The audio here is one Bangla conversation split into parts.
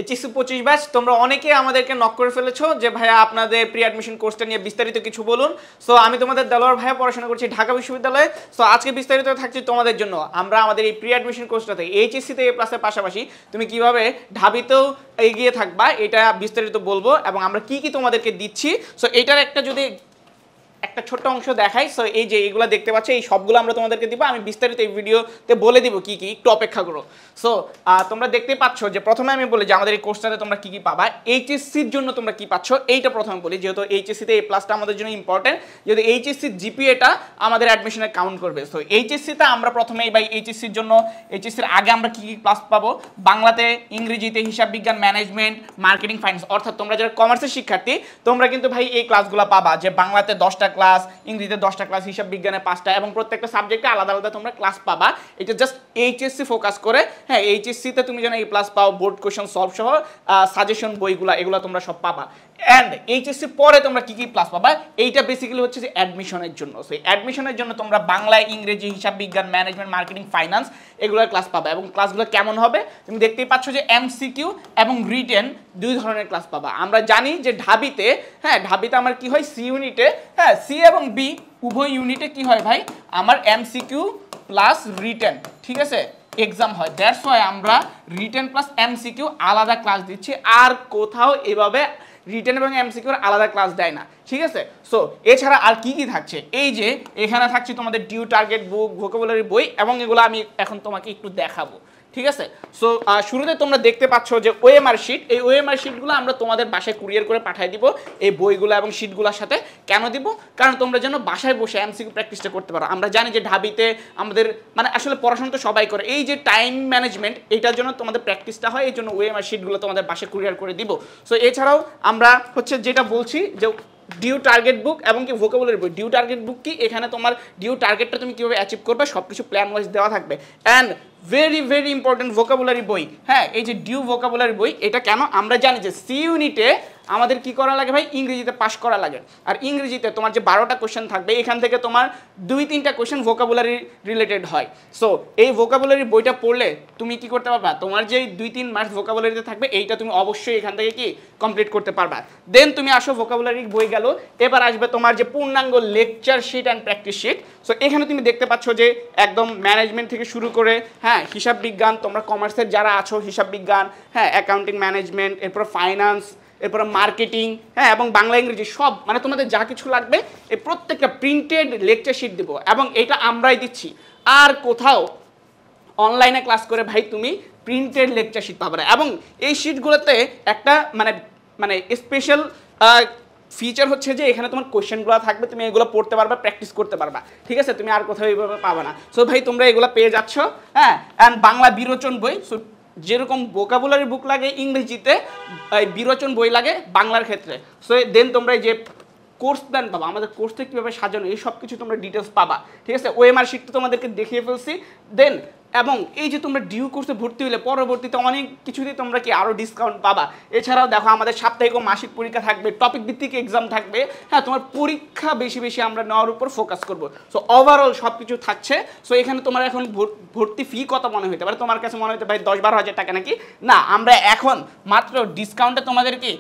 এইচএসসি 25 ব্যাচ তোমরা অনেকে আমাদেরকে নক করে ফেলেছো যে ভাইয়া আপনাদের প্রি অ্যাডমিশন কোর্সটা নিয়ে বিস্তারিত কিছু বলুন। সো আমি তোমাদের দেলোয়ার ভাইয়া পড়াশোনা করছি ঢাকা বিশ্ববিদ্যালয়ে। সো আজকে বিস্তারিত থাকছে তোমাদের জন্য। আমরা আমাদের এই প্রি অ্যাডমিশন কোর্সটাতে এইচএসসিতে এ প্লাসের পাশাপাশি তুমি কিভাবে ঢাবিতেও এগিয়ে থাকবা এটা বিস্তারিত বলবো এবং আমরা কি কি তোমাদেরকে দিচ্ছি। সো এটার একটা ছোট্ট অংশ দেখাই। সো এই যে এইগুলো দেখতে পাচ্ছ এই সবগুলো আমরা তোমাদেরকে দিব, আমি বিস্তারিত এই ভিডিওতে বলে দিব কি কি, একটু অপেক্ষা করো। সো তোমরা দেখতে পাচ্ছ যে প্রথমে আমি বলি যে আমাদের এই কোর্সটাতে তোমরা কি কি পাবা, এইচএসসির জন্য তোমরা কি পাচ্ছ এইটা প্রথমে বলি, যেহেতু এইচএসসিতে এই প্লাসটা আমাদের জন্য ইম্পর্টেন্ট, যেহেতু এইচএসসির জিপিএটা আমাদের অ্যাডমিশনে কাউন্ট করবে। সো এইচএসসিতে আমরা প্রথমেই বাই এইচএসসির জন্য এইচএসসির আগে আমরা কি কি ক্লাস পাবো, বাংলাতে, ইংরেজিতে, হিসাব বিজ্ঞান, ম্যানেজমেন্ট, মার্কেটিং, ফাইন্যান্স, অর্থাৎ তোমরা যারা কমার্সের শিক্ষার্থী তোমরা কিন্তু ভাই এই ক্লাসগুলো পাবা, যে বাংলাতে 10টা ক্লাস, ইংরেজিতে 10টা ক্লাস, হিসাব বিজ্ঞানে 5টা, এবং প্রত্যেকটা সাবজেক্টে আলাদা আলাদা তোমরা ক্লাস পাবা। এটা জাস্ট এইচএসসি ফোকাস করে। হ্যাঁ, এইচএসসিতে তুমি যেন এই প্লাস পাও, বোর্ড কোয়েশ্চন সলভ সহ সাজেশন বইগুলা এগুলো তোমরা সব পাবা। অ্যান্ড এইচএসসি পরে তোমরা কি কি প্লাস পাবা, এইটা বেসিক্যালি হচ্ছে যে অ্যাডমিশনের জন্য। সেই অ্যাডমিশনের জন্য তোমরা বাংলা, ইংরেজি, হিসাব বিজ্ঞান, ম্যানেজমেন্ট, মার্কেটিং, ফাইন্যান্স এগুলোর ক্লাস পাবা। এবং ক্লাসগুলো কেমন হবে তুমি দেখতেই পাচ্ছ যে এমসিকিউ এবং রিটেন দুই ধরনের ক্লাস পাবা। আমরা জানি যে ঢাবিতে, হ্যাঁ ঢাবিতে আমার কি হয়, সি ইউনিটে, হ্যাঁ সি এবং বি উভয় ইউনিটে কি হয় ভাই, আমার এমসিকিউ প্লাস রিটেন, ঠিক আছে, এক্সাম হয়। দ্যাটস ওয়াই আমরা রিটেন প্লাস এমসিকিউ আলাদা ক্লাস দিচ্ছি, আর কোথাও এভাবে রিটেন এবং এমসিকিউর আলাদা ক্লাস দেয় না, ঠিক আছে। সো এছাড়া আর কি কি থাকছে, এই যে এখানে থাকছে তোমাদের ডিউ টার্গেট বুক, ভোকাবুলারি বই, এবং এগুলো আমি এখন তোমাকে একটু দেখাবো, ঠিক আছে। সো শুরুতে তোমরা দেখতে পাচ্ছ যে ওএমআর শিট, এই ওএমআর শিটগুলো আমরা তোমাদের বাসায় কুরিয়ার করে পাঠিয়ে দিব এই বইগুলো এবং শিটগুলোর সাথে। কেন দিব, কারণ তোমরা যেন বাসায় বসে এমসিকিউ প্র্যাকটিসটা করতে পারো। আমরা জানি যে ঢাবিতে আমাদের মানে আসলে পড়াশোনা তো সবাই করে, এই যে টাইম ম্যানেজমেন্ট এটার জন্য তোমাদের প্র্যাকটিসটা হয়, এই জন্য ওএমআর শিটগুলো তোমাদের বাসায় কুরিয়ার করে দিব। সো এছাড়াও আমরা হচ্ছে যেটা বলছি যে ডিউ টার্গেট বুক এবং কি ভোকাবুলারি বই। ডিউ টার্গেট বুক কি, এখানে তোমার ডিউ টার্গেটটা তুমি কীভাবে অ্যাচিভ করবে সব কিছু প্ল্যান ওয়াইজ দেওয়া থাকবে। And very very important vocabulary বই। হ্যাঁ, এই যে ডিউ ভোকাবুলারি বই, এটা কেন, আমরা জানি যে সি ইউনিটে আমাদের কি করা লাগে ভাই, ইংরেজিতে পাস করা লাগে। আর ইংরেজিতে তোমার যে 12টা কোশ্চেন থাকবে এখান থেকে তোমার 2-3টা কোশ্চেন ভোকাবুলারি রিলেটেড হয়। সো এই ভোকাবুলারি বইটা পড়লে তুমি কি করতে পারবা, তোমার যে 2-3 মাস ভোকাবুলারিতে থাকবে এইটা তুমি অবশ্যই এখান থেকে কি কমপ্লিট করতে পারবা। দেন তুমি আসো, ভোকাবুলারি বই গেল, এবার আসবে তোমার যে পূর্ণাঙ্গ lecture sheet and practice sheet. So এখানে তুমি দেখতে পাচ্ছ যে একদম ম্যানেজমেন্ট থেকে শুরু করে, হ্যাঁ হিসাব বিজ্ঞান, তোমরা কমার্সের যারা আছো হিসাব বিজ্ঞান, হ্যাঁ অ্যাকাউন্টিং, ম্যানেজমেন্ট, এরপর ফাইন্যান্স, এরপরে মার্কেটিং, হ্যাঁ এবং বাংলা, ইংরেজি সব, মানে তোমাদের যা কিছু লাগবে এই প্রত্যেকটা প্রিন্টেড লেকচার শিট দেবো, এবং এটা আমরাই দিচ্ছি। আর কোথাও অনলাইনে ক্লাস করে ভাই তুমি প্রিন্টেড লেকচার শিট পাবে না। এবং এই শিটগুলোতে একটা মানে স্পেশাল ফিচার হচ্ছে যে এখানে তোমার কোয়েশ্চেনগুলো থাকবে, তুমি এগুলো পড়তে পারবা, প্র্যাকটিস করতে পারবা, ঠিক আছে, তুমি আর কোথাও এইভাবে পাবে না। সো ভাই তোমরা এগুলো পেয়ে যাচ্ছ। হ্যাঁ, অ্যান্ড বাংলা বিরোচন বই, সো যেরকম ভোকাবুলারি বুক লাগে ইংরেজিতে, বিরোচন বই লাগে বাংলার ক্ষেত্রে। সো দেন তোমরা যে কোর্স প্ল্যান পাবা, আমাদের কোর্সটা কীভাবে সাজানো এই সব কিছু তোমরা ডিটেলস পাবা, ঠিক আছে। ওএমআর শিট তো তোমাদেরকে দেখিয়ে ফেলছি। দেন এবং এই যে তোমরা ডিউ কোর্সে ভর্তি হলে পরবর্তীতে অনেক কিছুতেই তোমরা কি আরও ডিসকাউন্ট পাবা। এছাড়াও দেখো আমাদের সাপ্তাহিক ও মাসিক পরীক্ষা থাকবে, টপিক ভিত্তিক এক্সাম থাকবে। হ্যাঁ, তোমার পরীক্ষা বেশি বেশি আমরা নেওয়ার উপর ফোকাস করবো। সো ওভারঅল সব কিছু থাকছে। সো এখানে তোমার এখন ভর্তি ফি কত মনে হতে পারে, তোমার কাছে মনে হতে পারে 10-12 হাজার টাকা নাকি, না আমরা এখন মাত্র ডিসকাউন্টে তোমাদেরকে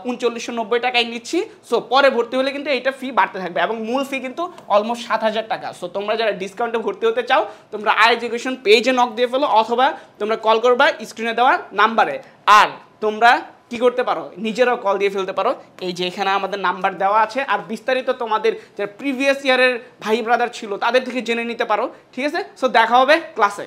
3990 টাকায় নিচ্ছি। সো পরে ভর্তি হলে কিন্তু এইটা ফি বাড়তে থাকবে, এবং মূল ফি কিন্তু অলমোস্ট 7000 টাকা। সো তোমরা যারা ডিসকাউন্টে ভর্তি হতে চাও তোমরা এডুকেশন পেজে নক দিয়ে ফেলো, অথবা তোমরা কল করবা স্ক্রিনে দেওয়া নাম্বারে। আর তোমরা কি করতে পারো, নিজেরাও কল দিয়ে ফেলতে পারো, এই যে এখানে আমাদের নাম্বার দেওয়া আছে। আর বিস্তারিত তোমাদের যারা প্রিভিয়াস ইয়ারের ভাই ব্রাদার ছিল তাদের থেকে জেনে নিতে পারো, ঠিক আছে। সো দেখা হবে ক্লাসে।